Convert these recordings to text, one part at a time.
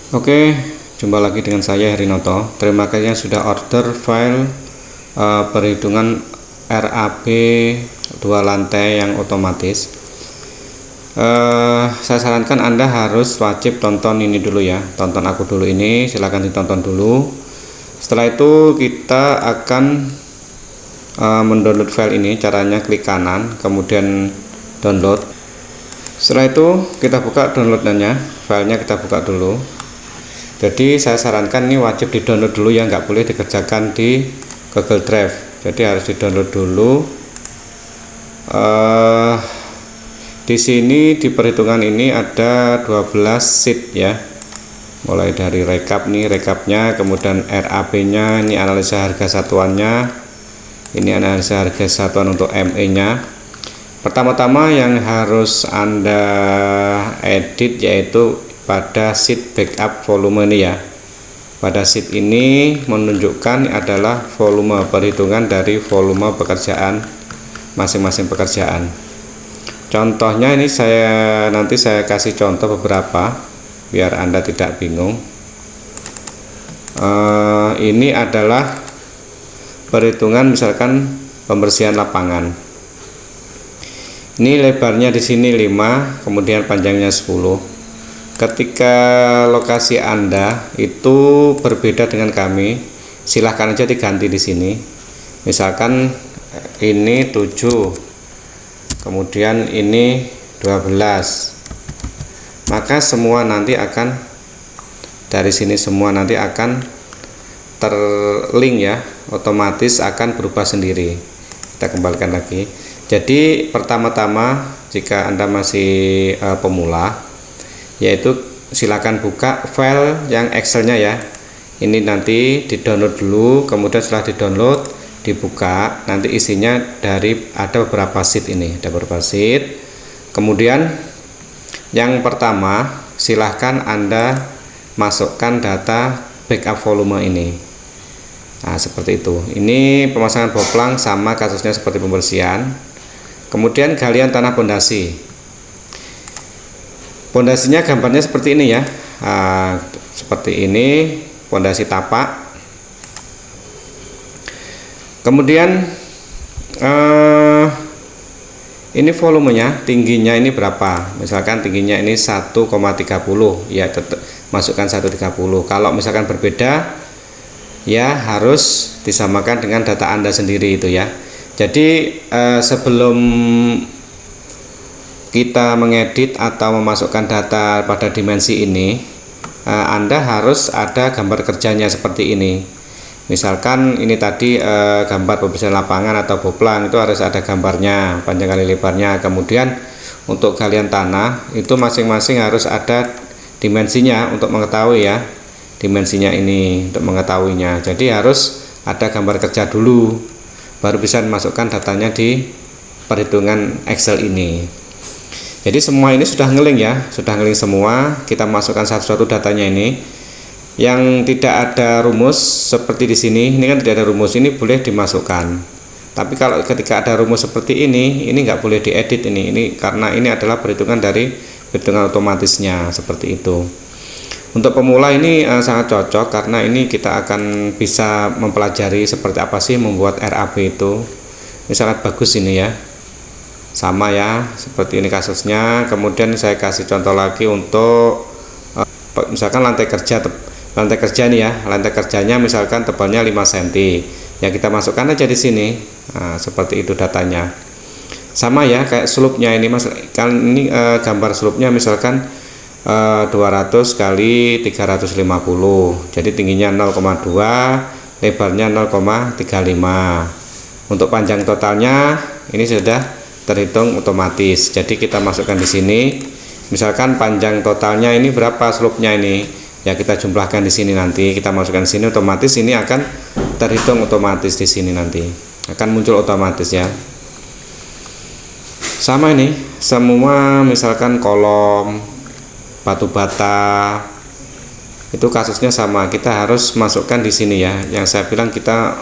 Oke, jumpa lagi dengan saya Herinoto. Terima kasih yang sudah order file perhitungan RAB 2 lantai yang otomatis. Saya sarankan Anda harus wajib tonton ini dulu ya. Tonton aku dulu ini, silahkan ditonton dulu. Setelah itu kita akan mendownload file ini. Caranya klik kanan, kemudian download. Setelah itu kita buka downloadannya, filenya kita buka dulu. Jadi saya sarankan ini wajib di download dulu ya, nggak boleh dikerjakan di Google Drive. Jadi harus di download dulu. Di sini di perhitungan ini ada 12 sheet ya, mulai dari rekap nih, rekapnya, kemudian RAB nya, ini analisa harga satuannya, ini analisa harga satuan untuk ME nya. Pertama-tama yang harus Anda edit yaitu pada sheet backup volume ini ya. Pada sheet ini menunjukkan adalah volume perhitungan dari volume pekerjaan masing-masing pekerjaan. Contohnya ini nanti saya kasih contoh beberapa biar Anda tidak bingung. Ini adalah perhitungan misalkan pembersihan lapangan. Ini lebarnya di sini 5, kemudian panjangnya 10. Ketika lokasi Anda itu berbeda dengan kami, silahkan aja diganti di sini. Misalkan ini 7, kemudian ini 12. Maka semua nanti akan dari sini semua nanti akan terlink ya, otomatis akan berubah sendiri. Kita kembalikan lagi. Jadi pertama-tama jika Anda masih pemula, yaitu silakan buka file yang Excelnya ya. Ini nanti di download dulu, kemudian setelah di download dibuka, nanti isinya ada beberapa sheet ini, ada beberapa sheet. Kemudian yang pertama silahkan Anda masukkan data backup volume ini. Nah seperti itu. Ini pemasangan boplang sama kasusnya seperti pembersihan. Kemudian galian tanah pondasi. Pondasinya gambarnya seperti ini ya, seperti ini pondasi tapak. Kemudian ini volumenya, tingginya ini berapa? Misalkan tingginya ini 1,30 ya, tetap masukkan 1,30. Kalau misalkan berbeda ya harus disamakan dengan data Anda sendiri itu ya. Jadi sebelum kita mengedit atau memasukkan data pada dimensi ini, Anda harus ada gambar kerjanya seperti ini. Misalkan ini tadi gambar pembersihan lapangan atau boplang, itu harus ada gambarnya, panjang kali lebarnya. Kemudian untuk galian tanah itu masing-masing harus ada dimensinya untuk mengetahui ya, dimensinya ini untuk mengetahuinya. Jadi harus ada gambar kerja dulu, baru bisa dimasukkan datanya di perhitungan Excel ini. Jadi semua ini sudah ngeling ya, sudah ngeling semua. Kita masukkan satu-satu datanya ini. Yang tidak ada rumus seperti di sini, ini kan tidak ada rumus, ini boleh dimasukkan. Tapi kalau ketika ada rumus seperti ini nggak boleh diedit ini karena ini adalah perhitungan dari perhitungan otomatisnya seperti itu. Untuk pemula ini sangat cocok karena ini kita akan bisa mempelajari seperti apa sih membuat RAB itu. Ini sangat bagus ini ya. Sama ya, seperti ini kasusnya. Kemudian saya kasih contoh lagi untuk misalkan lantai kerja nih ya, lantai kerjanya misalkan tebalnya 5 cm ya, kita masukkan aja di sini. Nah, seperti itu datanya. Sama ya kayak slope-nya ini Mas, kan ini gambar slope-nya misalkan 200 kali 350, jadi tingginya 0,2, lebarnya 0,35. Untuk panjang totalnya ini sudah terhitung otomatis. Jadi kita masukkan di sini. Misalkan panjang totalnya ini berapa slope-nya ini? Ya kita jumlahkan di sini nanti. Kita masukkan di sini, otomatis ini akan terhitung otomatis di sini nanti. Akan muncul otomatis ya. Sama ini, semua misalkan kolom, batu bata, itu kasusnya sama. Kita harus masukkan di sini ya. Yang saya bilang kita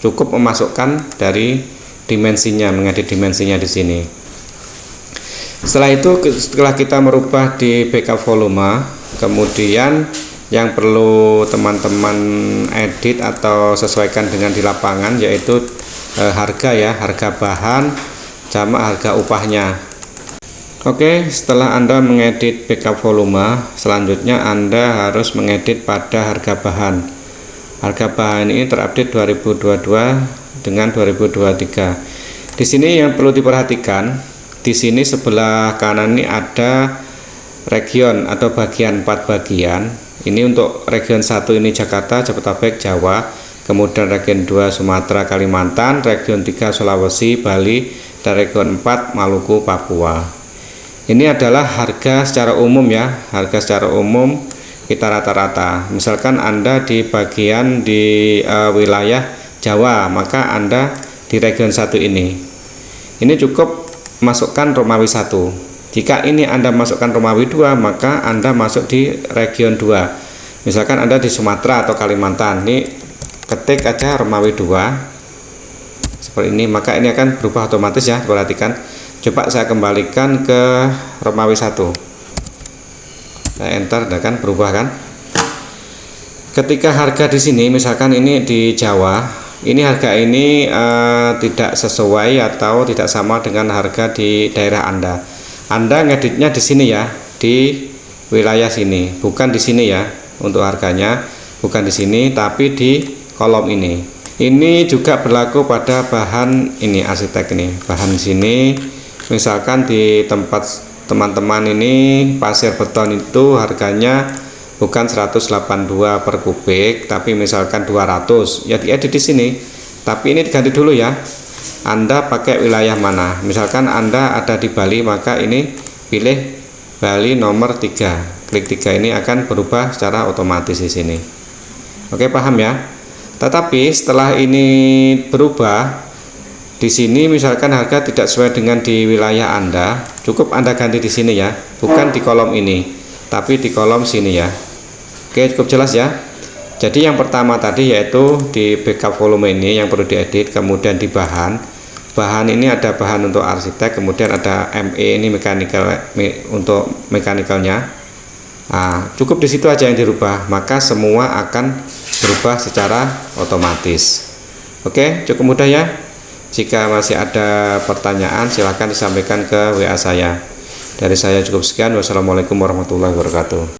cukup memasukkan dari dimensinya, mengedit dimensinya di sini. Setelah itu, setelah kita merubah di backup volume, kemudian yang perlu teman-teman edit atau sesuaikan dengan di lapangan yaitu harga ya, harga bahan sama harga upahnya. Oke, setelah Anda mengedit backup volume, selanjutnya Anda harus mengedit pada harga bahan. Harga bahan ini terupdate 2022 dengan 2023. Di sini yang perlu diperhatikan, di sini sebelah kanan ini ada region atau bagian 4 bagian. Ini untuk region 1 ini Jakarta, Jabodetabek, Jawa, kemudian region 2 Sumatera, Kalimantan, region 3 Sulawesi, Bali, dan region 4 Maluku, Papua. Ini adalah harga secara umum ya, harga secara umum kita rata-rata. Misalkan Anda di bagian di wilayah Jawa, maka Anda di region 1 ini. Ini cukup masukkan Romawi 1. Jika ini Anda masukkan Romawi 2, maka Anda masuk di region 2. Misalkan Anda di Sumatera atau Kalimantan, ini ketik aja Romawi 2 seperti ini, maka ini akan berubah otomatis ya. Perhatikan. Coba saya kembalikan ke Romawi 1. Saya enter, dan kan berubah kan. Ketika harga di sini, misalkan ini di Jawa, ini harga ini tidak sesuai atau tidak sama dengan harga di daerah Anda. Anda ngeditnya di sini ya, di wilayah sini, bukan di sini ya. Untuk harganya bukan di sini, tapi di kolom ini. Ini juga berlaku pada bahan ini, arsitek ini, bahan sini. Misalkan di tempat teman-teman ini pasir beton itu harganya bukan 182 per kubik, tapi misalkan 200. Ya diedit di sini. Tapi ini diganti dulu ya. Anda pakai wilayah mana? Misalkan Anda ada di Bali, maka ini pilih Bali nomor 3. Klik 3, ini akan berubah secara otomatis di sini. Oke, paham ya? Tetapi setelah ini berubah, di sini misalkan harga tidak sesuai dengan di wilayah Anda, cukup Anda ganti di sini ya, bukan di kolom ini, tapi di kolom sini ya. Oke, cukup jelas ya. Jadi yang pertama tadi yaitu di backup volume ini yang perlu diedit, kemudian di bahan. Bahan ini ada bahan untuk arsitek, kemudian ada ME ini mekanikal untuk mekanikalnya. Nah, cukup di situ aja yang dirubah, maka semua akan berubah secara otomatis. Oke, cukup mudah ya. Jika masih ada pertanyaan, silahkan disampaikan ke WA saya. Dari saya cukup sekian. Wassalamualaikum warahmatullahi wabarakatuh.